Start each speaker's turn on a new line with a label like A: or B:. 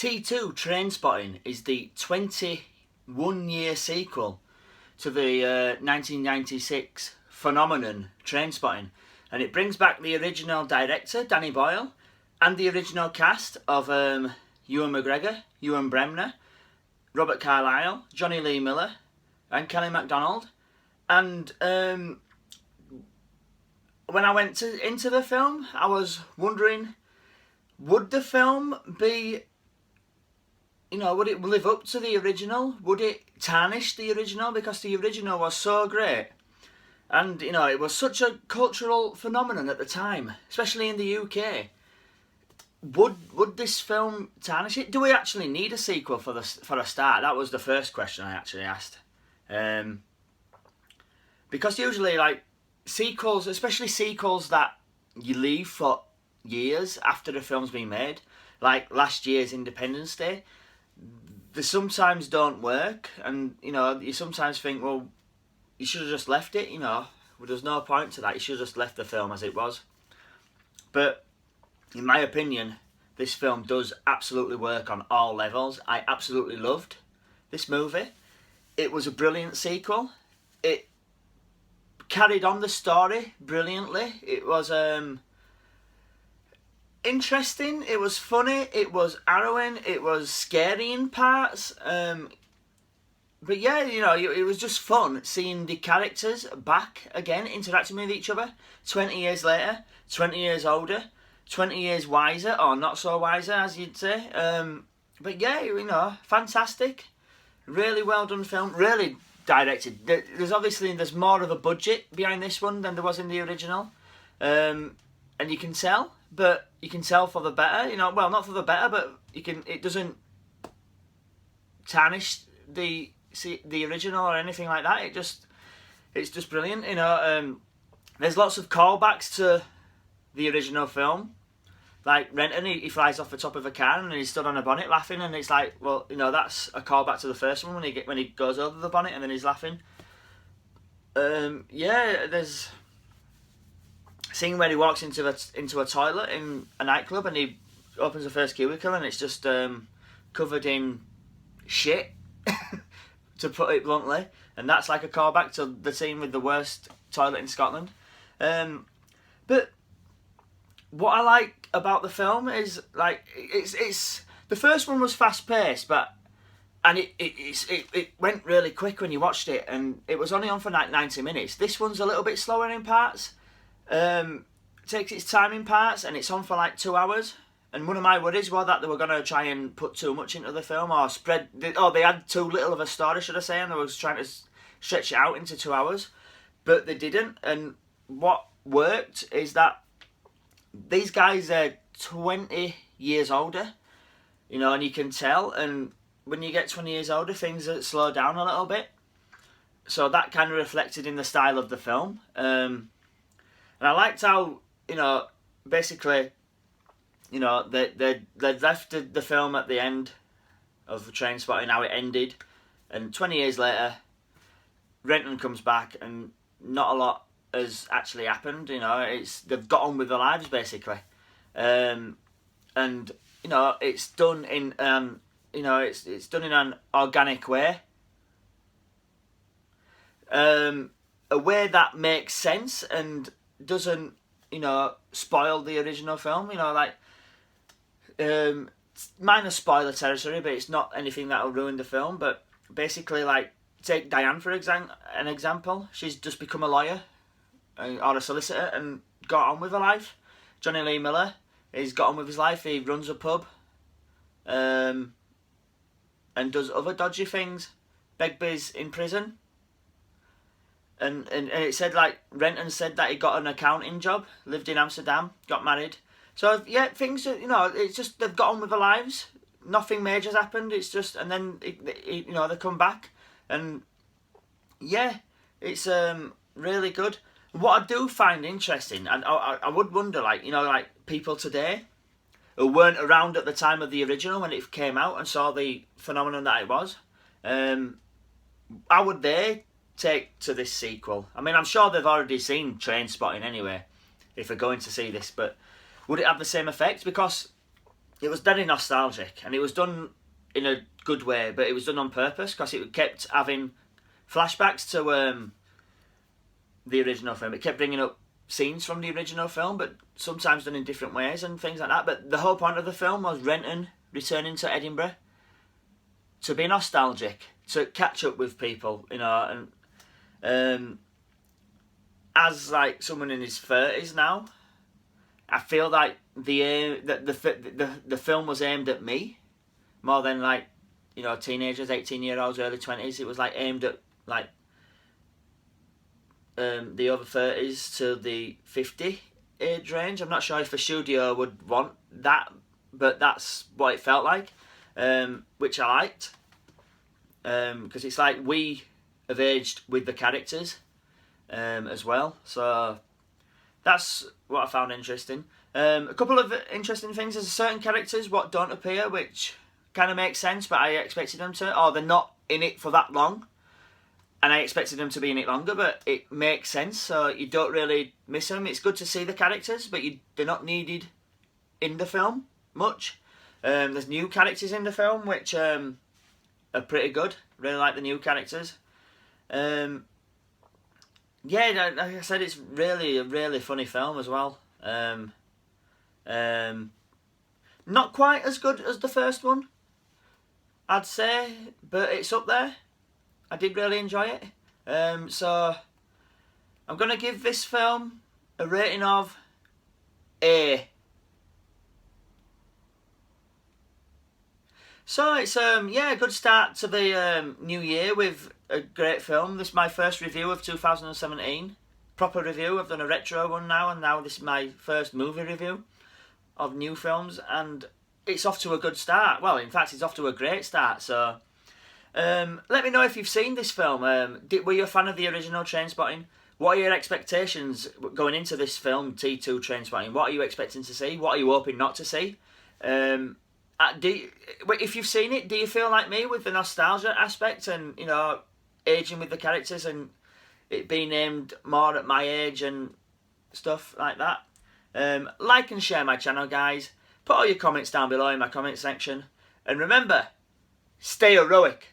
A: T2 Trainspotting is the 21-year sequel to the 1996 phenomenon Trainspotting, and it brings back the original director Danny Boyle and the original cast of Ewan McGregor, Ewan Bremner, Robert Carlyle, Johnny Lee Miller and Kelly MacDonald. And when I went into the film, I was wondering, would the film be, would it live up to the original? Would it tarnish the original? Because the original was so great. And, it was such a cultural phenomenon at the time, especially in the UK. Would this film tarnish it? Do we actually need a sequel for a start? That was the first question I actually asked. Because usually, sequels, especially sequels that you leave for years after the film's been made, like last year's Independence Day, they sometimes don't work, and you sometimes think, well, you should have just left it. Well, there's no point to that. You should have just left the film as it was. But in my opinion, this film does absolutely work on all levels. I absolutely loved this movie. It was a brilliant sequel. It carried on the story brilliantly. It was interesting, it was funny, it was harrowing, it was scary in parts. But yeah, it was just fun seeing the characters back again, interacting with each other 20 years later, 20 years older, 20 years wiser, or not so wiser as you'd say. But yeah, fantastic. Really well done film, really directed. There's more of a budget behind this one than there was in the original. And you can tell, but you can tell for the better, well, not for the better, but it doesn't tarnish the original or anything like that. It's just brilliant. There's lots of callbacks to the original film. Like Renton, he flies off the top of a car and he's stood on a bonnet laughing, and it's like, well, that's a callback to the first one when he goes over the bonnet and then he's laughing. There's a scene where he walks into a toilet in a nightclub and he opens the first cubicle and it's just covered in shit, to put it bluntly, and that's like a callback to the scene with the worst toilet in Scotland. But what I like about the film is it's the first one was fast paced, and it went really quick when you watched it, and it was only on for 90 minutes. This one's a little bit slower in parts, takes its time in parts, and it's on for 2 hours. And one of my worries was that they were going to try and put too much into the film, or they had too little of a story, should I say, and they was trying to stretch it out into 2 hours, but they didn't. And what worked is that these guys are 20 years older, and you can tell, and when you get 20 years older, things slow down a little bit. So that kind of reflected in the style of the film. And I liked how, basically, they left the film at the end of the Trainspotting, how it ended, and 20 years later, Renton comes back, and not a lot has actually happened. They've got on with their lives basically, and it's done in it's done in an organic way, a way that makes sense and doesn't spoil the original film. Minor spoiler territory, but it's not anything that'll ruin the film. But basically, take Diane for an example. She's just become a lawyer or a solicitor and got on with her life. Johnny Lee Miller, he's got on with his life. He runs a pub, and does other dodgy things. Begbie's in prison, and it said Renton said that he got an accounting job, lived in Amsterdam, got married. So yeah, things it's just they've got on with their lives. Nothing major's happened. It's just, and then they come back, and yeah, it's really good. What I do find interesting, and I would wonder, people today who weren't around at the time of the original when it came out and saw the phenomenon that it was, how would they take to this sequel? I mean, I'm sure they've already seen Trainspotting anyway, if they're going to see this, but would it have the same effect? Because it was very nostalgic, and it was done in a good way, but it was done on purpose because it kept having flashbacks to the original film. It kept bringing up scenes from the original film, but sometimes done in different ways and things like that. But the whole point of the film was Renton returning to Edinburgh to be nostalgic, to catch up with people, you know, and as like someone in his 30s now, I feel like the film was aimed at me more than like, you know, teenagers, 18-year-olds, early 20s. It was like aimed at like the over 30s to the 50 age range. I'm not sure if a studio would want that, but that's what it felt like, which I liked, because it's like we have aged with the characters as well. So that's what I found interesting. A couple of interesting things. There's certain characters what don't appear, which kind of makes sense, but I expected them to. Or they're not in it for that long, and I expected them to be in it longer, but it makes sense, so you don't really miss them. It's good to see the characters, but they're not needed in the film much. There's new characters in the film, which are pretty good. Really like the new characters. Yeah, like I said, it's really a really funny film as well. Not quite as good as the first one, I'd say, but it's up there. I did really enjoy it. So I'm going to give this film a rating of A. So it's yeah, a good start to the new year with a great film. This is my first review of 2017. Proper review. I've done a retro one now, and now this is my first movie review of new films, and it's off to a good start. Well, in fact, it's off to a great start. So let me know if you've seen this film. Were you a fan of the original Trainspotting? What are your expectations going into this film, T2 Trainspotting? What are you expecting to see? What are you hoping not to see? If you've seen it, do you feel like me with the nostalgia aspect and, you know, aging with the characters and it being aimed more at my age and stuff like that? Like and share my channel, guys. Put all your comments down below in my comment section. And remember, stay heroic.